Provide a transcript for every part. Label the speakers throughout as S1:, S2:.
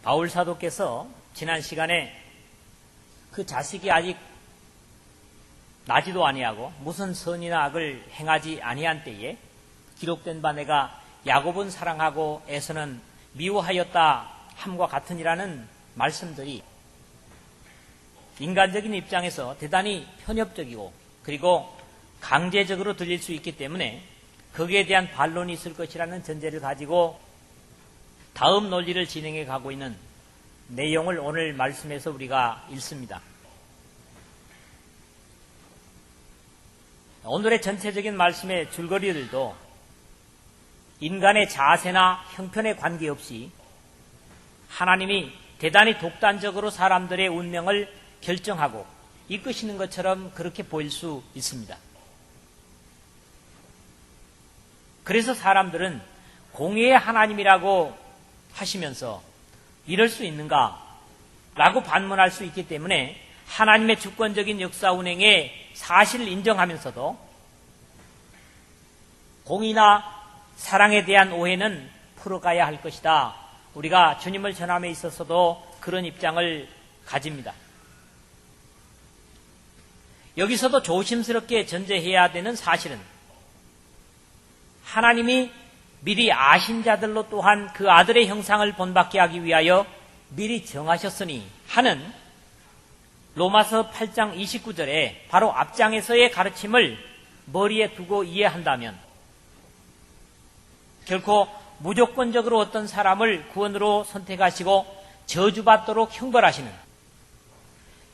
S1: 바울 사도께서 지난 시간에 그 자식이 아직 나지도 아니하고 무슨 선이나 악을 행하지 아니한 때에 기록된 바 내가 야곱은 사랑하고 에서는 미워하였다 함과 같으니라는 말씀들이 인간적인 입장에서 대단히 편협적이고 그리고 강제적으로 들릴 수 있기 때문에 거기에 대한 반론이 있을 것이라는 전제를 가지고 다음 논리를 진행해 가고 있는 내용을 오늘 말씀에서 우리가 읽습니다. 오늘의 전체적인 말씀의 줄거리들도 인간의 자세나 형편에 관계없이 하나님이 대단히 독단적으로 사람들의 운명을 결정하고 이끄시는 것처럼 그렇게 보일 수 있습니다. 그래서 사람들은 공의의 하나님이라고 하시면서 이럴 수 있는가? 라고 반문할 수 있기 때문에 하나님의 주권적인 역사 운행의 사실을 인정하면서도 공의나 사랑에 대한 오해는 풀어가야 할 것이다. 우리가 주님을 전함에 있어서도 그런 입장을 가집니다. 여기서도 조심스럽게 전제해야 되는 사실은 하나님이 미리 아신 자들로 또한 그 아들의 형상을 본받게 하기 위하여 미리 정하셨으니 하는 로마서 8장 29절에 바로 앞장에서의 가르침을 머리에 두고 이해한다면 결코 무조건적으로 어떤 사람을 구원으로 선택하시고 저주받도록 형벌하시는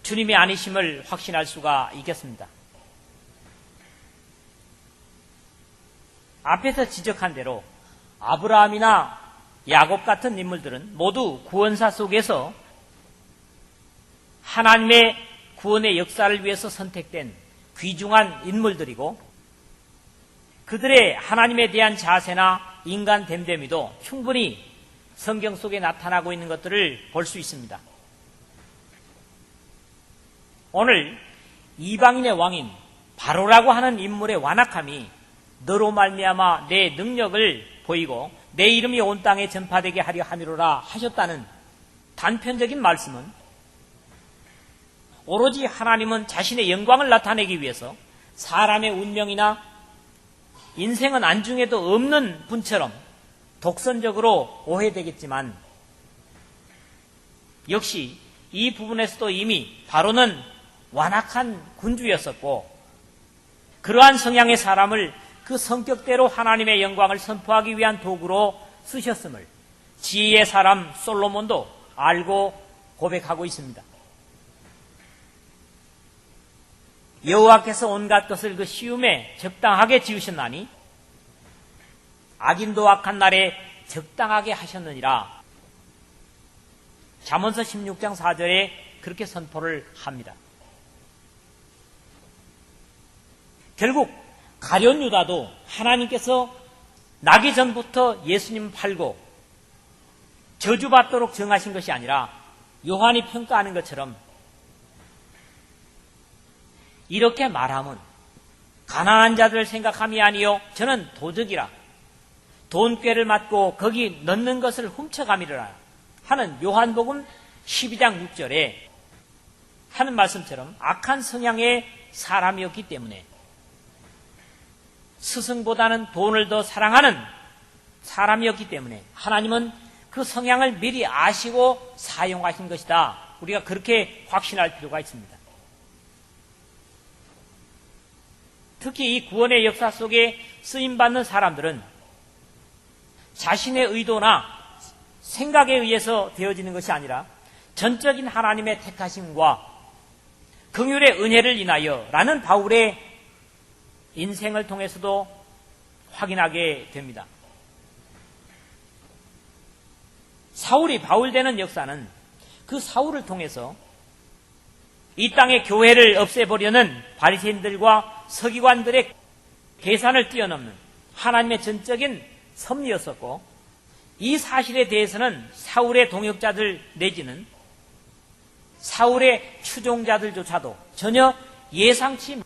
S1: 주님이 아니심을 확신할 수가 있겠습니다. 앞에서 지적한 대로 아브라함이나 야곱 같은 인물들은 모두 구원사 속에서 하나님의 구원의 역사를 위해서 선택된 귀중한 인물들이고 그들의 하나님에 대한 자세나 인간 됨됨이도 충분히 성경 속에 나타나고 있는 것들을 볼 수 있습니다. 오늘 이방인의 왕인 바로라고 하는 인물의 완악함이 너로 말미암아 내 능력을 보이고 내 이름이 온 땅에 전파되게 하려 함이로라 하셨다는 단편적인 말씀은 오로지 하나님은 자신의 영광을 나타내기 위해서 사람의 운명이나 인생은 안중에도 없는 분처럼 독선적으로 오해되겠지만 역시 이 부분에서도 이미 바로는 완악한 군주였었고 그러한 성향의 사람을 그 성격대로 하나님의 영광을 선포하기 위한 도구로 쓰셨음을 지혜의 사람 솔로몬도 알고 고백하고 있습니다. 여호와께서 온갖 것을 그 시움에 적당하게 지으셨나니 악인도 악한 날에 적당하게 하셨느니라. 잠언서 16장 4절에 그렇게 선포를 합니다. 결국 가룟 유다도 하나님께서 나기 전부터 예수님 팔고 저주받도록 정하신 것이 아니라 요한이 평가하는 것처럼 이렇게 말하면 가난한 자들을 생각함이 아니요 저는 도적이라 돈꾀를 맞고 거기 넣는 것을 훔쳐가미르라 하는 요한복음 12장 6절에 하는 말씀처럼 악한 성향의 사람이었기 때문에 스승보다는 돈을 더 사랑하는 사람이었기 때문에 하나님은 그 성향을 미리 아시고 사용하신 것이다. 우리가 그렇게 확신할 필요가 있습니다. 특히 이 구원의 역사 속에 쓰임받는 사람들은 자신의 의도나 생각에 의해서 되어지는 것이 아니라 전적인 하나님의 택하심과 긍휼의 은혜를 인하여 라는 바울의 인생을 통해서도 확인하게 됩니다. 사울이 바울되는 역사는 그 사울을 통해서 이 땅의 교회를 없애보려는 바리새인들과 서기관들의 계산을 뛰어넘는 하나님의 전적인 섭리였었고 이 사실에 대해서는 사울의 동역자들 내지는 사울의 추종자들조차도 전혀 예상치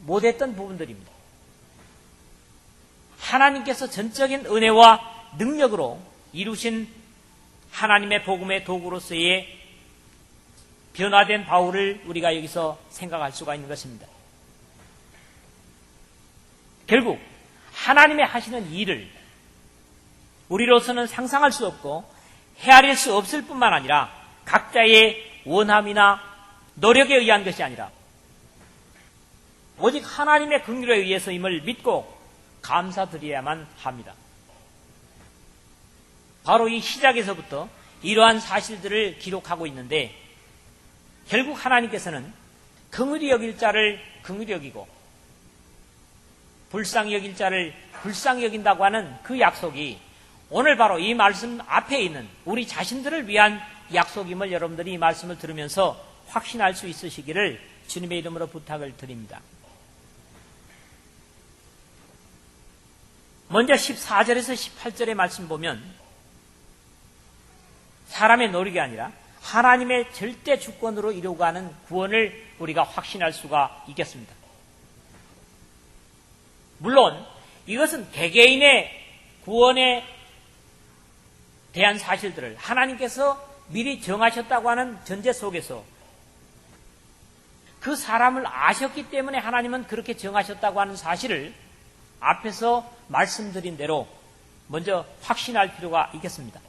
S1: 못했던 부분들입니다. 하나님께서 전적인 은혜와 능력으로 이루신 하나님의 복음의 도구로서의 변화된 바울을 우리가 여기서 생각할 수가 있는 것입니다. 결국 하나님의 하시는 일을 우리로서는 상상할 수 없고 헤아릴 수 없을 뿐만 아니라 각자의 원함이나 노력에 의한 것이 아니라 오직 하나님의 긍휼에 의해서임을 믿고 감사드려야만 합니다. 바로 이 시작에서부터 이러한 사실들을 기록하고 있는데 결국 하나님께서는 긍휼히 여길 자를 긍휼히 여기고 불쌍히 여길 자를 불쌍히 여긴다고 하는 그 약속이 오늘 바로 이 말씀 앞에 있는 우리 자신들을 위한 약속임을 여러분들이 이 말씀을 들으면서 확신할 수 있으시기를 주님의 이름으로 부탁을 드립니다. 먼저 14절에서 18절의 말씀 보면 사람의 노력이 아니라 하나님의 절대 주권으로 이루고 가는 구원을 우리가 확신할 수가 있겠습니다. 물론 이것은 개개인의 구원에 대한 사실들을 하나님께서 미리 정하셨다고 하는 전제 속에서 그 사람을 아셨기 때문에 하나님은 그렇게 정하셨다고 하는 사실을 앞에서 말씀드린 대로 먼저 확신할 필요가 있겠습니다.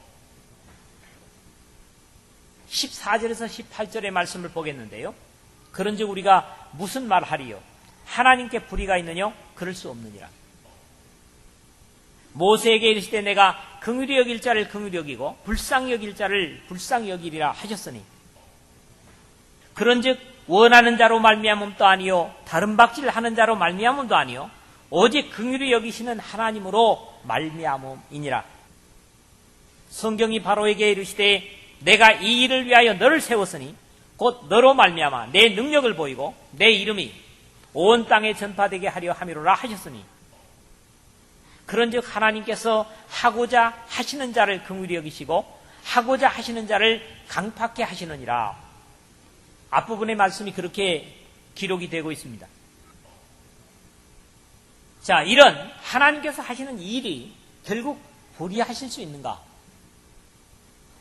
S1: 14절에서 18절의 말씀을 보겠는데요. 그런즉 우리가 무슨 말하리요? 하나님께 불의가 있느냐? 그럴 수 없느니라. 모세에게 이르시되 내가 긍휼히 여길 자를 긍휼히 여기고 불쌍히 여길 자를 불쌍히 여기리라 하셨으니 그런즉 원하는 자로 말미암음도 아니요 다른 박질하는 자로 말미암음도 아니요 오직 긍휼히 여기시는 하나님으로 말미암음이니라. 성경이 바로에게 이르시되 내가 이 일을 위하여 너를 세웠으니 곧 너로 말미암아 내 능력을 보이고 내 이름이 온 땅에 전파되게 하려 함이로라 하셨으니 그런즉 하나님께서 하고자 하시는 자를 긍휼히 여기시고 하고자 하시는 자를 강팍케 하시느니라. 앞부분의 말씀이 그렇게 기록이 되고 있습니다. 자, 이런 하나님께서 하시는 일이 결국 불의하실 수 있는가?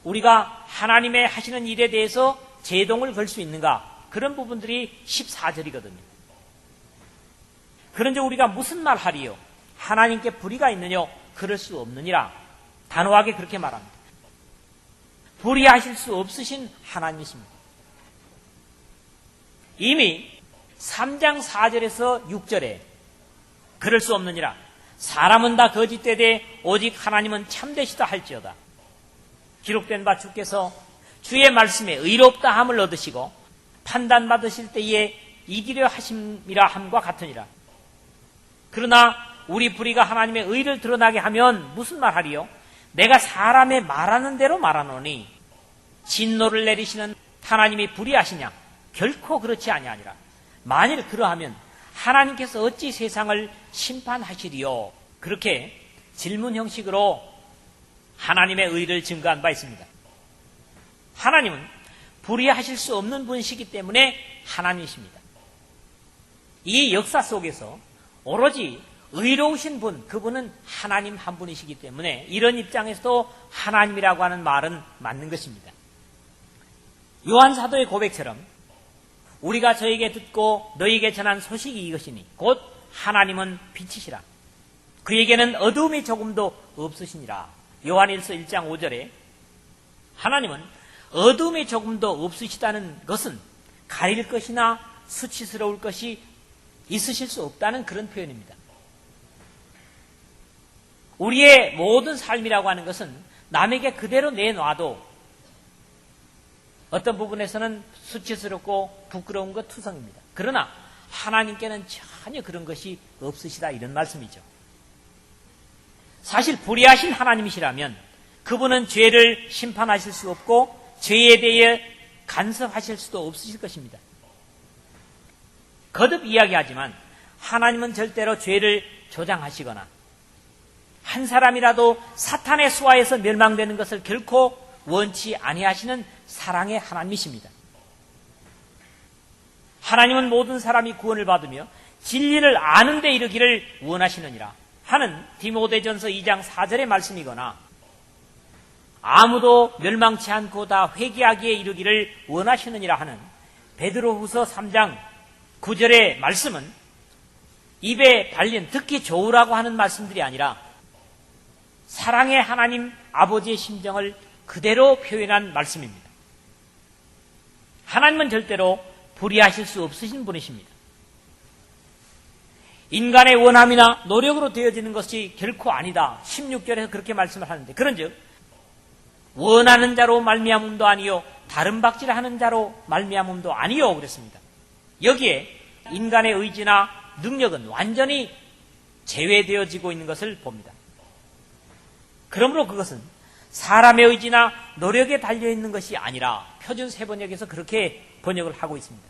S1: 우리가 하나님의 하시는 일에 대해서 제동을 걸 수 있는가? 그런 부분들이 14절이거든요. 그런데 우리가 무슨 말 하리요? 하나님께 불의가 있느냐? 그럴 수 없느니라. 단호하게 그렇게 말합니다. 불의하실 수 없으신 하나님이십니다. 이미 3장 4절에서 6절에 그럴 수 없느니라. 사람은 다 거짓되되 오직 하나님은 참되시다 할지어다. 기록된 바 주께서 주의 말씀에 의롭다 함을 얻으시고 판단받으실 때에 이기려 하심이라 함과 같으니라. 그러나 우리 불의가 하나님의 의를 드러나게 하면 무슨 말하리요? 내가 사람의 말하는 대로 말하노니 진노를 내리시는 하나님이 불의하시냐? 결코 그렇지 아니하니라. 만일 그러하면 하나님께서 어찌 세상을 심판하시리요? 그렇게 질문 형식으로 하나님의 의를 증거한 바 있습니다. 하나님은 불의하실 수 없는 분이시기 때문에 하나님이십니다. 이 역사 속에서 오로지 의로우신 분, 그분은 하나님 한 분이시기 때문에 이런 입장에서도 하나님이라고 하는 말은 맞는 것입니다. 요한 사도의 고백처럼 우리가 저에게 듣고 너에게 전한 소식이 이것이니 곧 하나님은 빛이시라. 그에게는 어두움이 조금도 없으시니라. 요한일서 1장 5절에 하나님은 어두움이 조금도 없으시다는 것은 가릴 것이나 수치스러울 것이 있으실 수 없다는 그런 표현입니다. 우리의 모든 삶이라고 하는 것은 남에게 그대로 내놔도 어떤 부분에서는 수치스럽고 부끄러운 것 투성입니다. 그러나 하나님께는 전혀 그런 것이 없으시다 이런 말씀이죠. 사실 불의하신 하나님이시라면 그분은 죄를 심판하실 수 없고 죄에 대해 간섭하실 수도 없으실 것입니다. 거듭 이야기하지만 하나님은 절대로 죄를 조장하시거나 한 사람이라도 사탄의 수하에서 멸망되는 것을 결코 원치 아니하시는 사랑의 하나님이십니다. 하나님은 모든 사람이 구원을 받으며 진리를 아는 데 이르기를 원하시느니라 하는 디모데전서 2장 4절의 말씀이거나 아무도 멸망치 않고 다 회개하기에 이르기를 원하시느니라 하는 베드로후서 3장 9절의 말씀은 입에 발린 듣기 좋으라고 하는 말씀들이 아니라 사랑의 하나님 아버지의 심정을 그대로 표현한 말씀입니다. 하나님은 절대로 불의하실 수 없으신 분이십니다. 인간의 원함이나 노력으로 되어지는 것이 결코 아니다. 16절에서 그렇게 말씀을 하는데, 그런즉 원하는 자로 말미암음도 아니요 다른 박질하는 자로 말미암음도 아니요 그랬습니다. 여기에 인간의 의지나 능력은 완전히 제외되어지고 있는 것을 봅니다. 그러므로 그것은 사람의 의지나 노력에 달려있는 것이 아니라 표준 세번역에서 그렇게 번역을 하고 있습니다.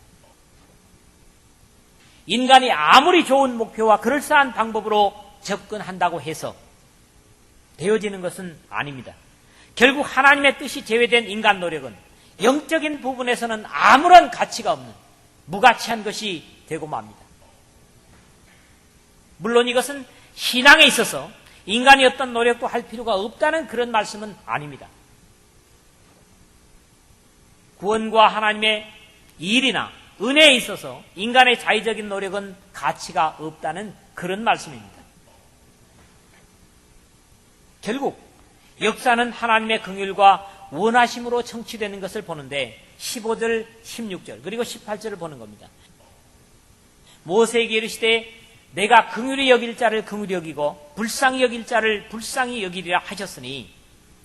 S1: 인간이 아무리 좋은 목표와 그럴싸한 방법으로 접근한다고 해서 되어지는 것은 아닙니다. 결국 하나님의 뜻이 제외된 인간 노력은 영적인 부분에서는 아무런 가치가 없는 무가치한 것이 되고 맙니다. 물론 이것은 신앙에 있어서 인간이 어떤 노력도 할 필요가 없다는 그런 말씀은 아닙니다. 구원과 하나님의 일이나 은혜에 있어서 인간의 자의적인 노력은 가치가 없다는 그런 말씀입니다. 결국 역사는 하나님의 긍휼과 원하심으로 청취되는 것을 보는데 15절, 16절 그리고 18절을 보는 겁니다. 모세에게 이르시되 내가 긍휼히 여길 자를 긍휼히 여기고 불쌍히 여길 자를 불쌍히 여기리라 하셨으니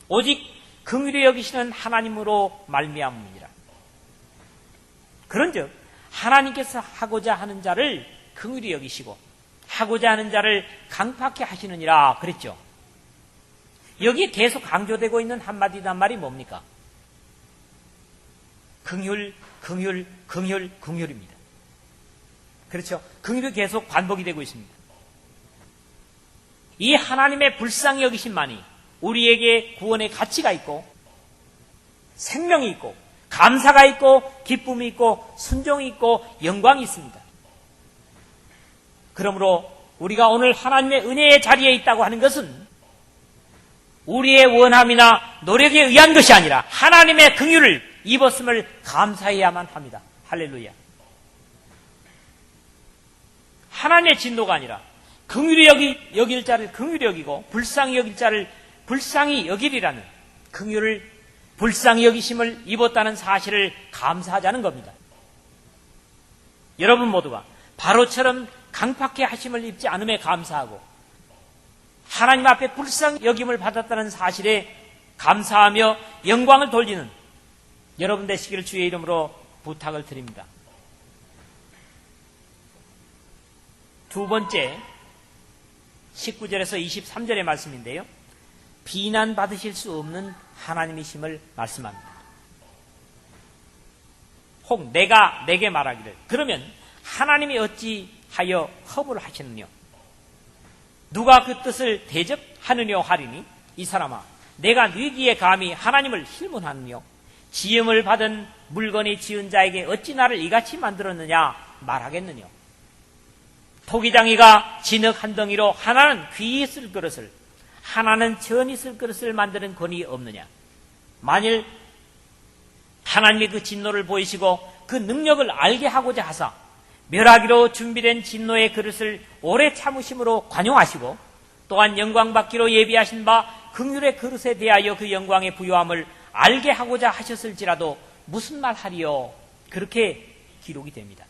S1: 오직 긍휼히 여기시는 하나님으로 말미암음이니라. 그런즉 하나님께서 하고자 하는 자를 긍휼히 여기시고 하고자 하는 자를 강팍히 하시느니라 그랬죠. 여기 계속 강조되고 있는 한마디 단말이 뭡니까? 긍휼, 긍휼, 긍휼, 긍휼입니다. 그렇죠? 긍휼이 계속 반복이 되고 있습니다. 이 하나님의 불쌍히 여기심만이 우리에게 구원의 가치가 있고 생명이 있고 감사가 있고 기쁨이 있고 순종이 있고 영광이 있습니다. 그러므로 우리가 오늘 하나님의 은혜의 자리에 있다고 하는 것은 우리의 원함이나 노력에 의한 것이 아니라 하나님의 긍휼을 입었음을 감사해야만 합니다. 할렐루야. 하나님의 진노가 아니라 긍휼히 여길 자를 긍휼히 여기고 불쌍히 여길 자를 불쌍히 여기리라는 긍휼을 불쌍히 여기심을 입었다는 사실을 감사하자는 겁니다. 여러분 모두가 바로처럼 강팍해 하심을 입지 않음에 감사하고 하나님 앞에 불쌍히 여김을 받았다는 사실에 감사하며 영광을 돌리는 여러분 되시기를 주의 이름으로 부탁을 드립니다. 두 번째 19절에서 23절의 말씀인데요. 비난받으실 수 없는 하나님이심을 말씀합니다. 혹 내가 내게 말하기를 그러면 하나님이 어찌하여 허물을 하시느냐 누가 그 뜻을 대접하느냐 하리니 이 사람아 내가 네기에 감히 하나님을 힐문하느냐 지음을 받은 물건이 지은 자에게 어찌 나를 이같이 만들었느냐 말하겠느냐 토기장이가 진흙 한 덩이로 하나는 귀히 쓸 그릇을 하나는 전이 쓸 그릇을 만드는 권위 없느냐 만일 하나님이 그 진노를 보이시고 그 능력을 알게 하고자 하사 멸하기로 준비된 진노의 그릇을 오래 참으심으로 관용하시고 또한 영광받기로 예비하신 바 긍휼의 그릇에 대하여 그 영광의 부요함을 알게 하고자 하셨을지라도 무슨 말 하리요 그렇게 기록이 됩니다.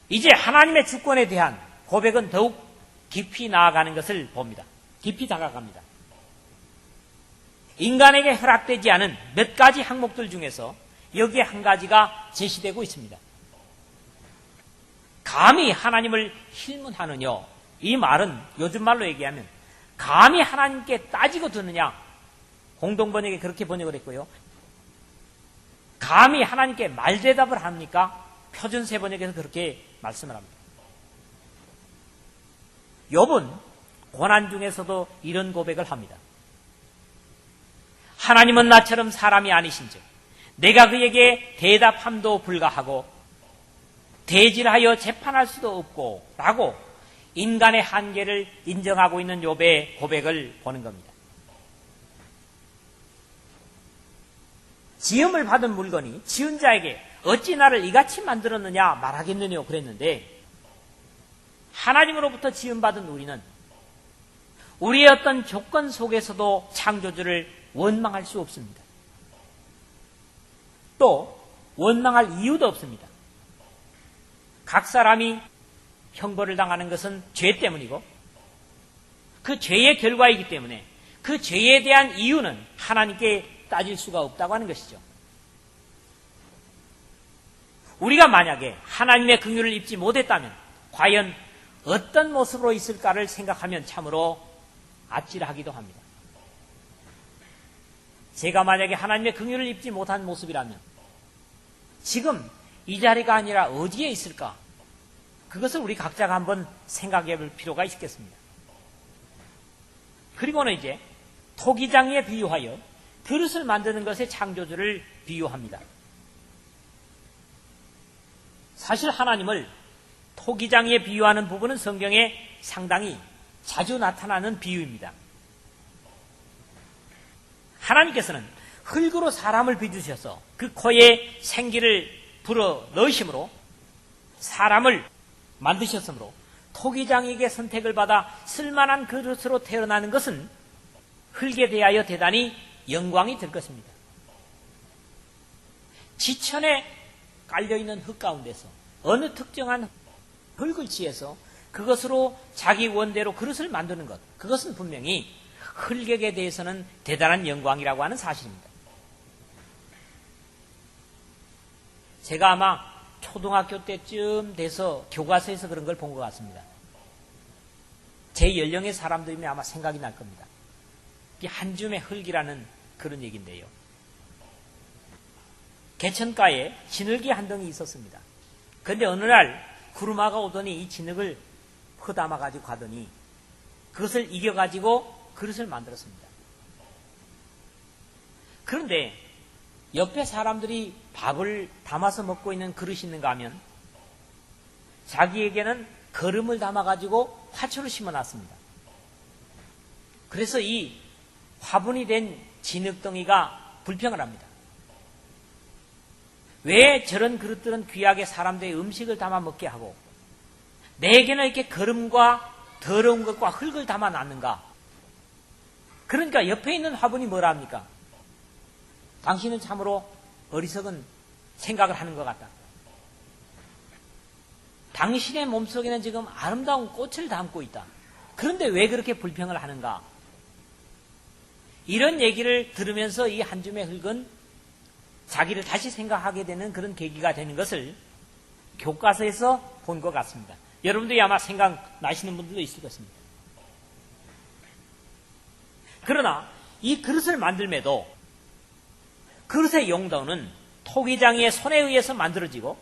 S1: 이제 하나님의 주권에 대한 고백은 더욱 깊이 나아가는 것을 봅니다. 깊이 다가갑니다. 인간에게 허락되지 않은 몇 가지 항목들 중에서 여기에 한 가지가 제시되고 있습니다. 감히 하나님을 힐문하느냐 이 말은 요즘 말로 얘기하면 감히 하나님께 따지고 드느냐 공동번역에 그렇게 번역을 했고요. 감히 하나님께 말대답을 합니까? 표준세 번역에서 그렇게 말씀을 합니다. 욥은 고난 중에서도 이런 고백을 합니다. 하나님은 나처럼 사람이 아니신즉 내가 그에게 대답함도 불가하고 대질하여 재판할 수도 없고 라고 인간의 한계를 인정하고 있는 욥의 고백을 보는 겁니다. 지음을 받은 물건이 지은 자에게 어찌 나를 이같이 만들었느냐 말하겠느냐 그랬는데, 하나님으로부터 지음받은 우리는 우리의 어떤 조건 속에서도 창조주를 원망할 수 없습니다. 또 원망할 이유도 없습니다. 각 사람이 형벌을 당하는 것은 죄 때문이고, 그 죄의 결과이기 때문에 그 죄에 대한 이유는 하나님께 따질 수가 없다고 하는 것이죠. 우리가 만약에 하나님의 긍휼을 입지 못했다면 과연 어떤 모습으로 있을까를 생각하면 참으로 아찔하기도 합니다. 제가 만약에 하나님의 긍휼을 입지 못한 모습이라면 지금 이 자리가 아니라 어디에 있을까? 그것을 우리 각자가 한번 생각해 볼 필요가 있겠습니다. 그리고는 이제 토기장에 비유하여 그릇을 만드는 것의 창조주를 비유합니다. 사실 하나님을 토기장에 비유하는 부분은 성경에 상당히 자주 나타나는 비유입니다. 하나님께서는 흙으로 사람을 빚으셔서 그 코에 생기를 불어 넣으심으로 사람을 만드셨으므로 토기장에게 선택을 받아 쓸만한 그릇으로 태어나는 것은 흙에 대하여 대단히 영광이 될 것입니다. 지천에 깔려있는 흙 가운데서 어느 특정한 흙을 취해서 그것으로 자기 원대로 그릇을 만드는 것, 그것은 분명히 흙에 대해서는 대단한 영광이라고 하는 사실입니다. 제가 아마 초등학교 때쯤 돼서 교과서에서 그런 걸 본 것 같습니다. 제 연령의 사람들이면 아마 생각이 날 겁니다. 이게 한 줌의 흙이라는 그런 얘기인데요. 개천가에 진흙이 한 덩이 있었습니다. 그런데 어느 날 구루마가 오더니 이 진흙을 퍼담아가지고 가더니 그것을 이겨가지고 그릇을 만들었습니다. 그런데 옆에 사람들이 밥을 담아서 먹고 있는 그릇이 있는가 하면 자기에게는 거름을 담아가지고 화초를 심어놨습니다. 그래서 이 화분이 된 진흙덩이가 불평을 합니다. 왜 저런 그릇들은 귀하게 사람들의 음식을 담아 먹게 하고 내게는 이렇게 거름과 더러운 것과 흙을 담아놨는가? 그러니까 옆에 있는 화분이 뭐라 합니까? 당신은 참으로 어리석은 생각을 하는 것 같다. 당신의 몸속에는 지금 아름다운 꽃을 담고 있다. 그런데 왜 그렇게 불평을 하는가? 이런 얘기를 들으면서 이 한 줌의 흙은 자기를 다시 생각하게 되는 그런 계기가 되는 것을 교과서에서 본 것 같습니다. 여러분들이 아마 생각나시는 분들도 있을 것입니다. 그러나 이 그릇을 만들매도 그릇의 용도는 토기장의 손에 의해서 만들어지고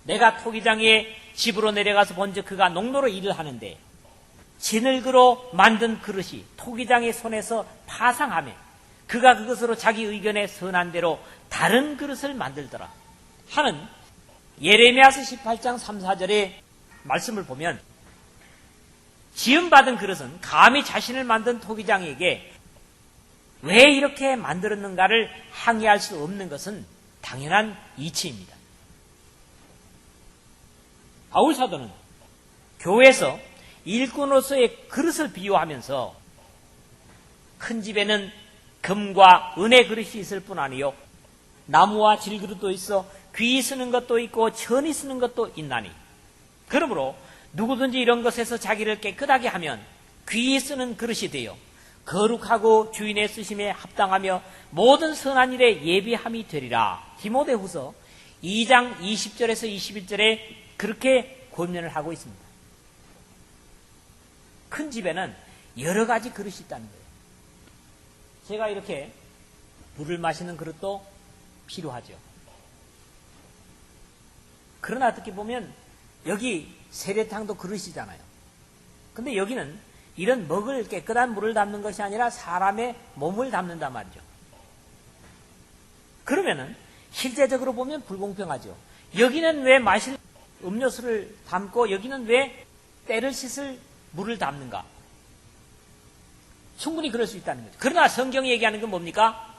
S1: 내가 토기장의 집으로 내려가서 본즉 그가 농로로 일을 하는데 진흙으로 만든 그릇이 토기장의 손에서 파상하며 그가 그것으로 자기 의견에 선한 대로 다른 그릇을 만들더라 하는 예레미야서 18장 3, 4절의 말씀을 보면 지음받은 그릇은 감히 자신을 만든 토기장에게 왜 이렇게 만들었는가를 항의할 수 없는 것은 당연한 이치입니다. 바울 사도는 교회에서 일꾼으로서의 그릇을 비유하면서 큰 집에는 금과 은의 그릇이 있을 뿐 아니요 나무와 질그릇도 있어 귀 쓰는 것도 있고 천이 쓰는 것도 있나니 그러므로 누구든지 이런 것에서 자기를 깨끗하게 하면 귀 쓰는 그릇이 되어 거룩하고 주인의 쓰심에 합당하며 모든 선한 일에 예비함이 되리라. 디모데후서 2장 20절에서 21절에 그렇게 권면을 하고 있습니다. 큰 집에는 여러 가지 그릇이 있다는 거예요. 제가 이렇게 물을 마시는 그릇도 필요하죠. 그러나 어떻게 보면 여기 세례탕도 그릇이잖아요. 근데 여기는 이런 먹을 깨끗한 물을 담는 것이 아니라 사람의 몸을 담는단 말이죠. 그러면은 실제적으로 보면 불공평하죠. 여기는 왜 마실 음료수를 담고 여기는 왜 때를 씻을 물을 담는가? 충분히 그럴 수 있다는 거죠. 그러나 성경이 얘기하는 건 뭡니까?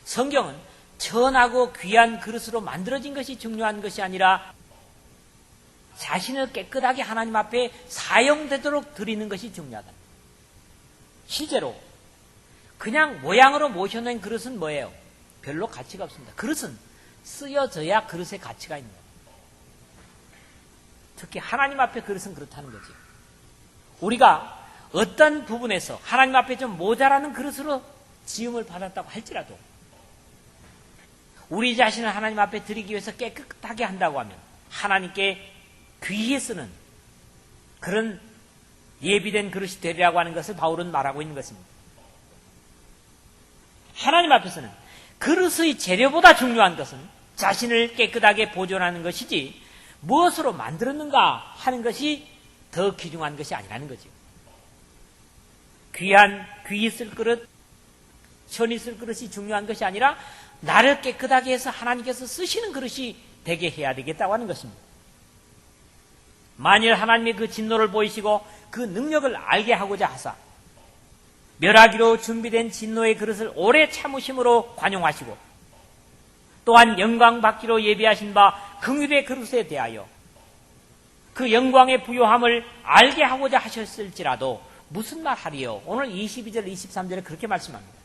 S1: 성경은 천하고 귀한 그릇으로 만들어진 것이 중요한 것이 아니라 자신을 깨끗하게 하나님 앞에 사용되도록 드리는 것이 중요하다. 실제로 그냥 모양으로 모셔놓은 그릇은 뭐예요? 별로 가치가 없습니다. 그릇은 쓰여져야 그릇에 가치가 있는 거예요. 특히 하나님 앞에 그릇은 그렇다는 거죠. 우리가 어떤 부분에서 하나님 앞에 좀 모자라는 그릇으로 지음을 받았다고 할지라도 우리 자신을 하나님 앞에 드리기 위해서 깨끗하게 한다고 하면 하나님께 귀히 쓰는 그런 예비된 그릇이 되리라고 하는 것을 바울은 말하고 있는 것입니다. 하나님 앞에서는 그릇의 재료보다 중요한 것은 자신을 깨끗하게 보존하는 것이지 무엇으로 만들었는가 하는 것이 더 귀중한 것이 아니라는 거죠. 귀히 쓸 그릇, 천히 쓸 그릇이 중요한 것이 아니라 나를 깨끗하게 해서 하나님께서 쓰시는 그릇이 되게 해야 되겠다고 하는 것입니다. 만일 하나님의 그 진노를 보이시고 그 능력을 알게 하고자 하사 멸하기로 준비된 진노의 그릇을 오래 참으심으로 관용하시고 또한 영광 받기로 예비하신 바 긍휼의 그릇에 대하여 그 영광의 부요함을 알게 하고자 하셨을지라도 무슨 말 하리요? 오늘 22절 23절에 그렇게 말씀합니다.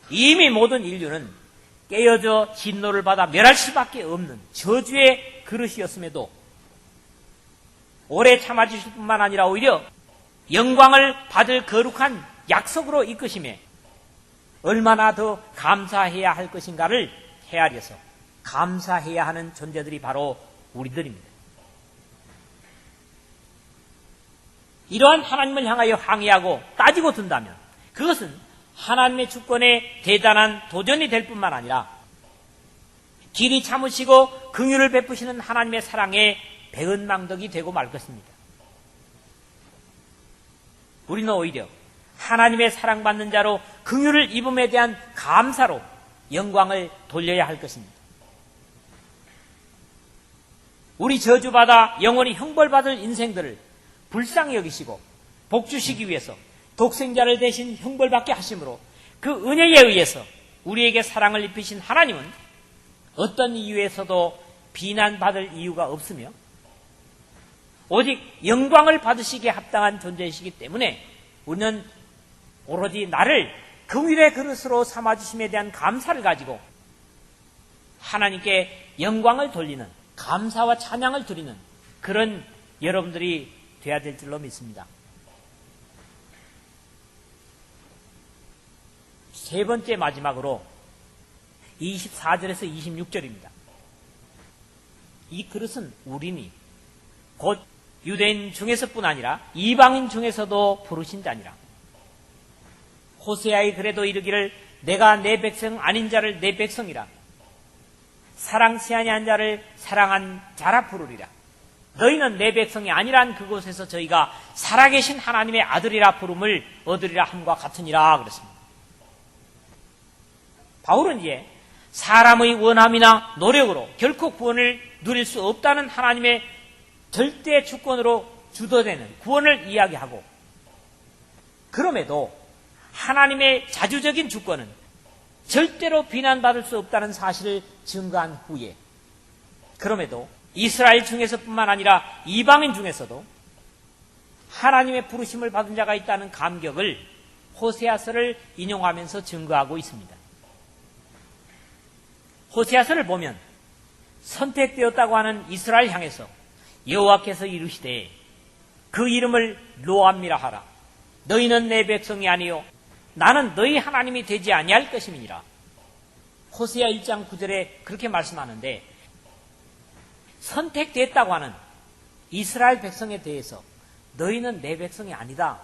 S1: 이미 모든 인류는 깨어져 진노를 받아 멸할 수밖에 없는 저주의 그릇이었음에도 오래 참아주실 뿐만 아니라 오히려 영광을 받을 거룩한 약속으로 이끄심에 얼마나 더 감사해야 할 것인가를 헤아려서 감사해야 하는 존재들이 바로 우리들입니다. 이러한 하나님을 향하여 항의하고 따지고 든다면 그것은 하나님의 주권에 대단한 도전이 될 뿐만 아니라 길이 참으시고 긍휼을 베푸시는 하나님의 사랑에 배은망덕이 되고 말 것입니다. 우리는 오히려 하나님의 사랑받는 자로 긍휼을 입음에 대한 감사로 영광을 돌려야 할 것입니다. 우리 저주받아 영원히 형벌받을 인생들을 불쌍히 여기시고 복주시기 위해서 독생자를 대신 형벌받게 하심으로 그 은혜에 의해서 우리에게 사랑을 입히신 하나님은 어떤 이유에서도 비난받을 이유가 없으며 오직 영광을 받으시기에 합당한 존재이시기 때문에 우리는 오로지 나를 긍휼의 그릇으로 삼아주심에 대한 감사를 가지고 하나님께 영광을 돌리는 감사와 찬양을 드리는 그런 여러분들이 되어야 될 줄로 믿습니다. 세 번째 마지막으로 24절에서 26절입니다. 이 그릇은 우리니 곧 유대인 중에서뿐 아니라 이방인 중에서도 부르신 자니라. 호세아의 글에도 이르기를 내가 내 백성 아닌 자를 내 백성이라 사랑치 아니한 자를 사랑한 자라 부르리라. 너희는 내 백성이 아니란 그곳에서 저희가 살아계신 하나님의 아들이라 부름을 얻으리라 함과 같으니라 그랬습니다. 바울은 이제 사람의 원함이나 노력으로 결코 구원을 누릴 수 없다는 하나님의 절대 주권으로 주도되는 구원을 이야기하고 그럼에도 하나님의 자주적인 주권은 절대로 비난받을 수 없다는 사실을 증거한 후에 그럼에도 이스라엘 중에서뿐만 아니라 이방인 중에서도 하나님의 부르심을 받은 자가 있다는 감격을 호세아서를 인용하면서 증거하고 있습니다. 호세아서를 보면 선택되었다고 하는 이스라엘 향해서 여호와께서 이르시되 그 이름을 로암미라 하라. 너희는 내 백성이 아니요 나는 너희 하나님이 되지 아니할 것임이니라. 호세아 1장 9절에 그렇게 말씀하는데 선택됐다고 하는 이스라엘 백성에 대해서 너희는 내 백성이 아니다.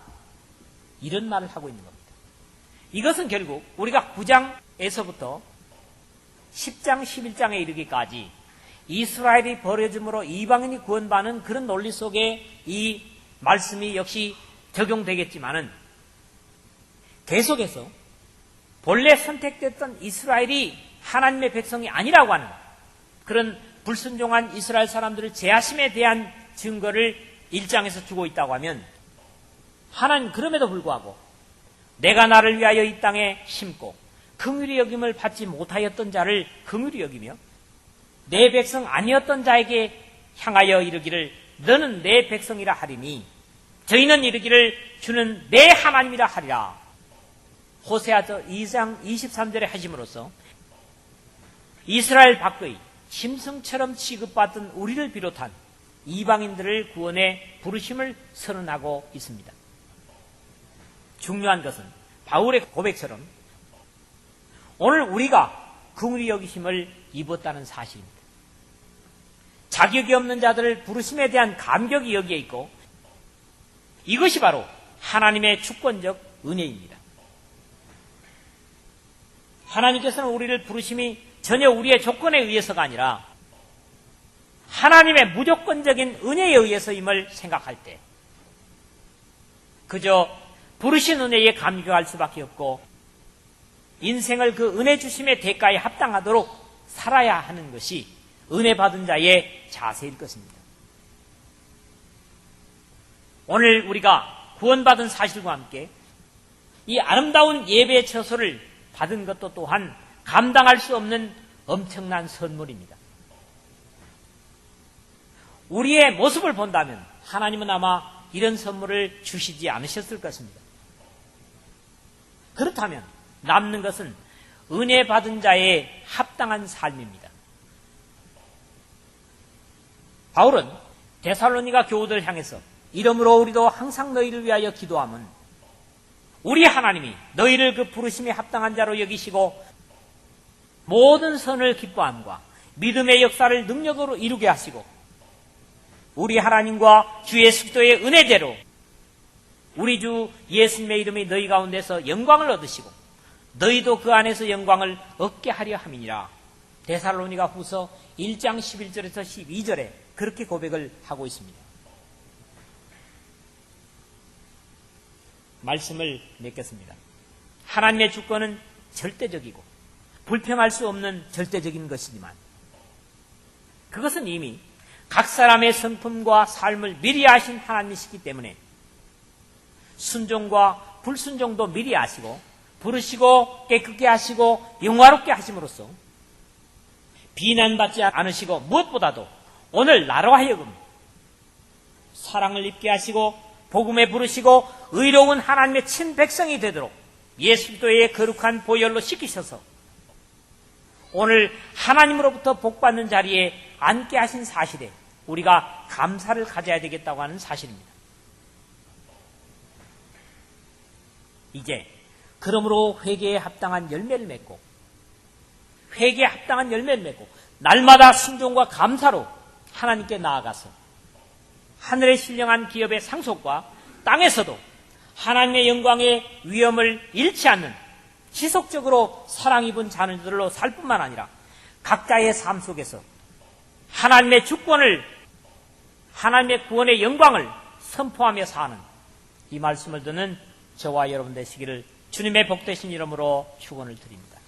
S1: 이런 말을 하고 있는 겁니다. 이것은 결국 우리가 9장에서부터 10장, 11장에 이르기까지 이스라엘이 버려짐으로 이방인이 구원받는 그런 논리 속에 이 말씀이 역시 적용되겠지만은 계속해서 본래 선택됐던 이스라엘이 하나님의 백성이 아니라고 하는 그런 불순종한 이스라엘 사람들을 제하심에 대한 증거를 1장에서 주고 있다고 하면 하나님 그럼에도 불구하고 내가 나를 위하여 이 땅에 심고 긍휼히 여김을 받지 못하였던 자를 긍휼히 여기며 내 백성 아니었던 자에게 향하여 이르기를 너는 내 백성이라 하리니 저희는 이르기를 주는 내 하나님이라 하리라. 호세아서 2장 23절에 하심으로써 이스라엘 밖의 짐승처럼 취급받던 우리를 비롯한 이방인들을 구원의 부르심을 선언하고 있습니다. 중요한 것은 바울의 고백처럼 오늘 우리가 긍휼히 여기심을 입었다는 사실입니다. 자격이 없는 자들을 부르심에 대한 감격이 여기에 있고 이것이 바로 하나님의 주권적 은혜입니다. 하나님께서는 우리를 부르심이 전혀 우리의 조건에 의해서가 아니라 하나님의 무조건적인 은혜에 의해서임을 생각할 때 그저 부르신 은혜에 감격할 수밖에 없고 인생을 그 은혜 주심의 대가에 합당하도록 살아야 하는 것이 은혜 받은 자의 자세일 것입니다. 오늘 우리가 구원받은 사실과 함께 이 아름다운 예배의 처소를 받은 것도 또한 감당할 수 없는 엄청난 선물입니다. 우리의 모습을 본다면 하나님은 아마 이런 선물을 주시지 않으셨을 것입니다. 그렇다면 남는 것은 은혜 받은 자의 합당한 삶입니다. 바울은 데살로니가 교우들을 향해서 이러므로 우리도 항상 너희를 위하여 기도함은 우리 하나님이 너희를 그 부르심에 합당한 자로 여기시고 모든 선을 기뻐함과 믿음의 역사를 능력으로 이루게 하시고 우리 하나님과 주 예수 그리스도의 은혜대로 우리 주 예수님의 이름이 너희 가운데서 영광을 얻으시고 너희도 그 안에서 영광을 얻게 하려 함이니라. 데살로니가 후서 1장 11절에서 12절에 그렇게 고백을 하고 있습니다. 말씀을 맺겠습니다. 하나님의 주권은 절대적이고 불평할 수 없는 절대적인 것이지만 그것은 이미 각 사람의 성품과 삶을 미리 아신 하나님이시기 때문에 순종과 불순종도 미리 아시고 부르시고 깨끗게 하시고 영화롭게 하심으로써 비난받지 않으시고 무엇보다도 오늘 나로 하여금 사랑을 입게 하시고 복음에 부르시고 의로운 하나님의 친백성이 되도록 예수 그리스도의 거룩한 보혈로 씻기셔서 오늘 하나님으로부터 복받는 자리에 앉게 하신 사실에 우리가 감사를 가져야 되겠다고 하는 사실입니다. 이제 그러므로 회개에 합당한 열매를 맺고 회개에 합당한 열매를 맺고 날마다 순종과 감사로 하나님께 나아가서 하늘의 신령한 기업의 상속과 땅에서도 하나님의 영광의 위엄을 잃지 않는 지속적으로 사랑 입은 자녀들로 살 뿐만 아니라 각자의 삶 속에서 하나님의 주권을 하나님의 구원의 영광을 선포하며 사는 이 말씀을 듣는 저와 여러분 되시기를 주님의 복되신 이름으로 축원을 드립니다.